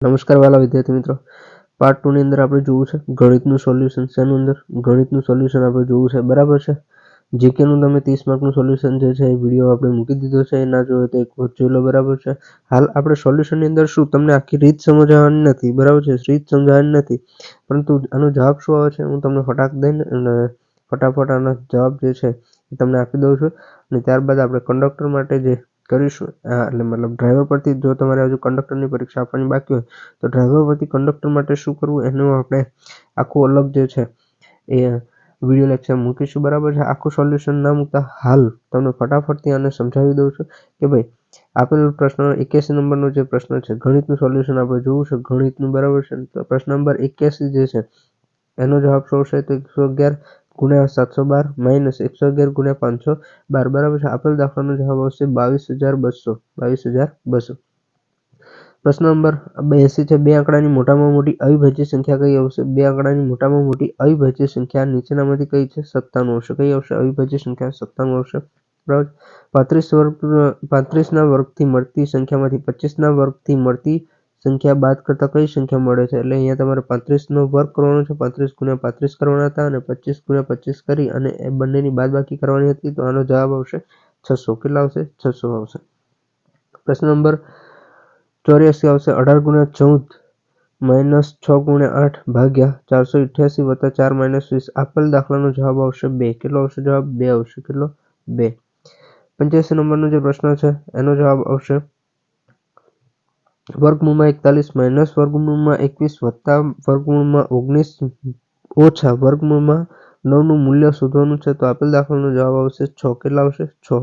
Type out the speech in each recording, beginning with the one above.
નમસ્કાર વાલા વિદ્યાર્થી મિત્રો, પાર્ટ 2 ની અંદર આપણે જોવું છે ગણિતનું સોલ્યુશન. શેનું અંદર? ગણિતનું સોલ્યુશન આપણે જોવું છે, બરાબર છે. જીકેનું તમે 30 માર્કનું સોલ્યુશન જે છે એ વિડીયો આપણે મૂકી દીધો છે, એ ના જોયો તો એક વખત જોઈ લો, બરાબર છે. હાલ આપણે સોલ્યુશનની અંદર શું તમને આખી રીત સમજાવવાની નથી, બરાબર છે, રીત સમજાવવાની નથી, પરંતુ આનો જવાબ શું આવે છે હું તમને ફટાફટ આનો જવાબ જે છે એ તમને આપી દઉં છું. અને ત્યારબાદ આપણે કંડક્ટર માટે જે કરીશું, એટલે મતલબ ડ્રાઈવર પરથી જો તમારે હજુ કંડક્ટરની પરીક્ષા આપવાની બાકી હોય તો ડ્રાઈવર પરથી કંડક્ટર માટે શું કરવું એનું આપણે આખું અલગ જે છે એ વિડીયો લેક્ચર મૂકીશું, બરાબર છે. આખું સોલ્યુશન ના મૂકતા હાલ તમને ફટાફટથી આને સમજાવી દઉં છું કે ભાઈ આપેલ પ્રશ્ન 81 નંબરનો જે પ્રશ્ન છે ગણિતનું સોલ્યુશન આપણે જોવું છે ગણિતનું, બરાબર છે. તો પ્રશ્ન નંબર 81 જે છે એનો જવાબ શું છે તો 111 ગુણ્યા 712 માઇનસ 111 ગુણ્યા 512, બરાબર છે. આપેલ દાખલાનો જવાબ આવશે 22,200. પ્રશ્ન નંબર 82 છે, બે આંકડાની મોટામાં મોટી અવિભાજ્ય સંખ્યા કઈ આવશે? બે આંકડાની મોટામાં મોટી અવિભાજ્ય સંખ્યા નીચેનામાંથી કઈ છે? 97 આવશે. કઈ આવશે? અવિભાજ્ય સંખ્યા 97 આવશે, બરાબર. 35 ના વર્ગથી મળતી સંખ્યામાંથી 25 ના વર્ગથી મળતી સંખ્યા બાદ કરતા કઈ સંખ્યા મળે છે? એટલે અહીંયા તમારે 35 નો વર્ગ કરવાનો છે, 35 ગુણ્યા 35 કરવાના હતા અને 25 ગુણ્યા 25 કરી અને એ બંનેની બાદબાકી કરવાની હતી, તો આનો જવાબ આવશે 600. કેટલા આવશે? 600 આવશે. પ્રશ્ન નંબર 84 આવશે, 18 ગુણ્યા 14 માઇનસ 6 ગુણ્યા 8 ભાગ્યા 488 વત્તા 4 માઇનસ 20. આપેલ દાખલાનો જવાબ આવશે 2. કેટલો આવશે જવાબ? 2 આવશે. કેટલો? 2. 85 નંબરનો જે પ્રશ્ન છે એનો જવાબ આવશે વર્ગમૂળમાં 41 માઇનસ વર્ગમૂળમાં 21 વત્તા વર્ગમૂળમાં 19 ઓછા વર્ગમૂળમાં 9 નું મૂલ્ય શોધવાનું છે. તો આપેલ દાખલાનો જવાબ આવશે 6. કેટલા આવશે? 6,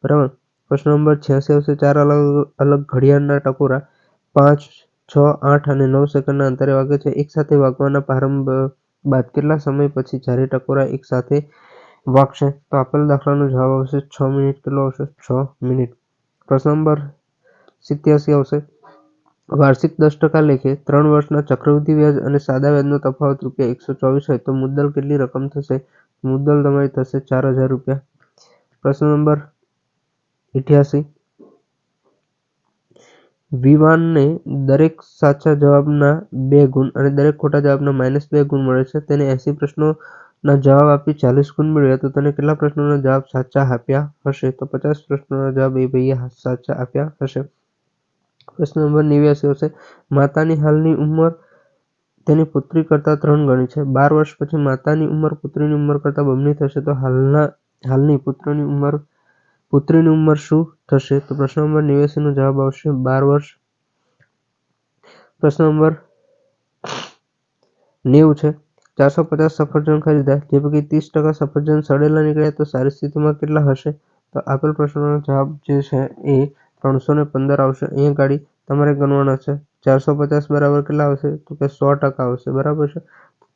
બરાબર. પ્રશ્ન નંબર 86 આવશે, 4 અલગ ઘડિયાળના ટકોરા 5, 6, 8 અને 9 સેકન્ડના અંતરે વાગે છે. એક સાથે વાગવાના પ્રારંભ બાદ કેટલા સમય પછી જ્યારે ટકોરા એક સાથે વાગશે? તો આપેલ દાખલાનો જવાબ આવશે 6 મિનિટ. કેટલો આવશે? 6 મિનિટ. પ્રશ્ન નંબર 87 આવશે, વાર્ષિક 10% લેખે 3 વર્ષના ચક્રવૃદ્ધિ વ્યાજ અને સાદા વ્યાજનો તફાવત ₹124 હોય તો મુદ્દલ કેટલી રકમ થશે? મુદ્દલ તમારી થશે ₹4000. પ્રશ્ન નંબર 88, વિવાનને દરેક સાચા જવાબના 2 ગુણ અને દરેક ખોટા જવાબના -2 ગુણ મળે છે. તેને 80 પ્રશ્નોના જવાબ આપી 40 ગુણ મેળવ્યા તો તેને કેટલા પ્રશ્નોના જવાબ સાચા આપ્યા હશે? તો 50 પ્રશ્નોના જવાબ એ ભાઈએ સાચા આપ્યા હશે. પ્રશ્ન નંબર 89 આવશે, માતાની હાલની ઉંમર તેની પુત્રી કરતાં 3 ગણી છે. 12 વર્ષ પછી માતાની ઉંમર પુત્રીની ઉંમર કરતાં બમણી થશે તો હાલની પુત્રીની ઉંમર શું થશે? તો પ્રશ્ન નંબર 89 નો જવાબ આવશે 12 વર્ષ. પ્રશ્ન નંબર 90 છે, 450 સફરજન ખરીદ્યા, જે પૈકી 30% સફરજન સડેલા નીકળ્યા તો સારી સ્થિતિમાં કેટલા હશે? તો આપેલ પ્રશ્નનો જવાબ જે છે એ 315 આવશે. અહીંયા ગાડી તમારે ગણવાના છે. 450 બરાબર કેટલા આવશે? તો કે 100% આવશે, બરાબર છે.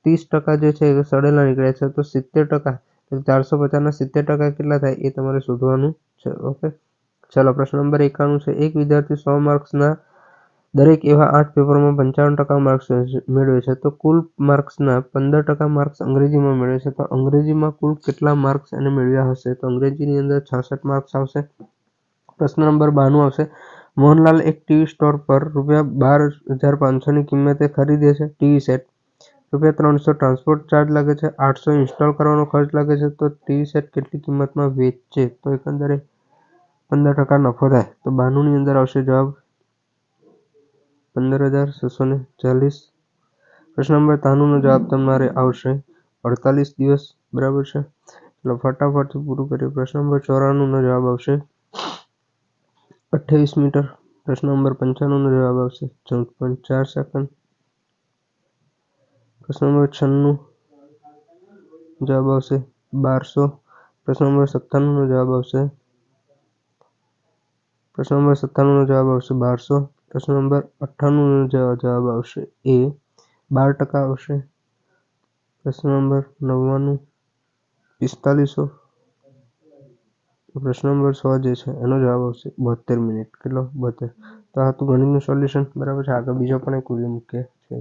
30% જે છે એ સડેલા નીકળ્યા છે તો 70%, 450 ના 70% કેટલા થાય એ તમારે શોધવાનું છે. ઓકે, ચાલો. પ્રશ્ન નંબર 91 છે, એક વિદ્યાર્થી 100 માર્ક્સના દરેક એવા 8 પેપરમાં 55% માર્ક્સ મેળવે છે તો કુલ માર્ક્સના 15% માર્ક્સ અંગ્રેજીમાં મેળવે છે, તો અંગ્રેજીમાં કુલ કેટલા માર્ક્સ એને મેળવ્યા હશે? તો અંગ્રેજીની અંદર 66 માર્ક્સ આવશે. પ્રશ્ન નંબર 92 આવશે, મોહનલાલ એક ટીવી સ્ટોર પર ₹12,500ની કિંમતે ખરીદે છે ટીવી સેટ, ₹300 ટ્રાન્સપોર્ટ ચાર્જ લાગે છે, 800 ઇન્સ્ટોલ કરવાનો ખર્ચ લાગે છે, તો ટીવી સેટ કેટલી કિંમતમાં વેચે તો એકંદરે 15% નફો થાય? તો 92 ની અંદર આવશે જવાબ 15,640. પ્રશ્ન નંબર 93 નો જવાબ તમારે આવશે 48 દિવસ, બરાબર છે. ચલો ફટાફટથી પૂરું કરીએ. પ્રશ્ન નંબર 94 નો જવાબ આવશે 28 મીટર. પ્રશ્ન નંબર 95 નો જવાબ આવશે 14.4 સેકન્ડ. પ્રશ્ન નંબર 96 જવાબ આવશે 1200. પ્રશ્ન નંબર 97 નો જવાબ આવશે 1200. પ્રશ્ન નંબર 98 નો જવાબ આવશે એ 12% આવશે. પ્રશ્ન નંબર 99 4500. પ્રશ્ન નંબર 100 જે છે એનો જવાબ આવશે 72 મિનિટ. કેટલો? 72. તો આ હતું ગણિતનું સોલ્યુશન, બરાબર છે. આગળ બીજો પણ એક વિડીયો મૂકીએ છે.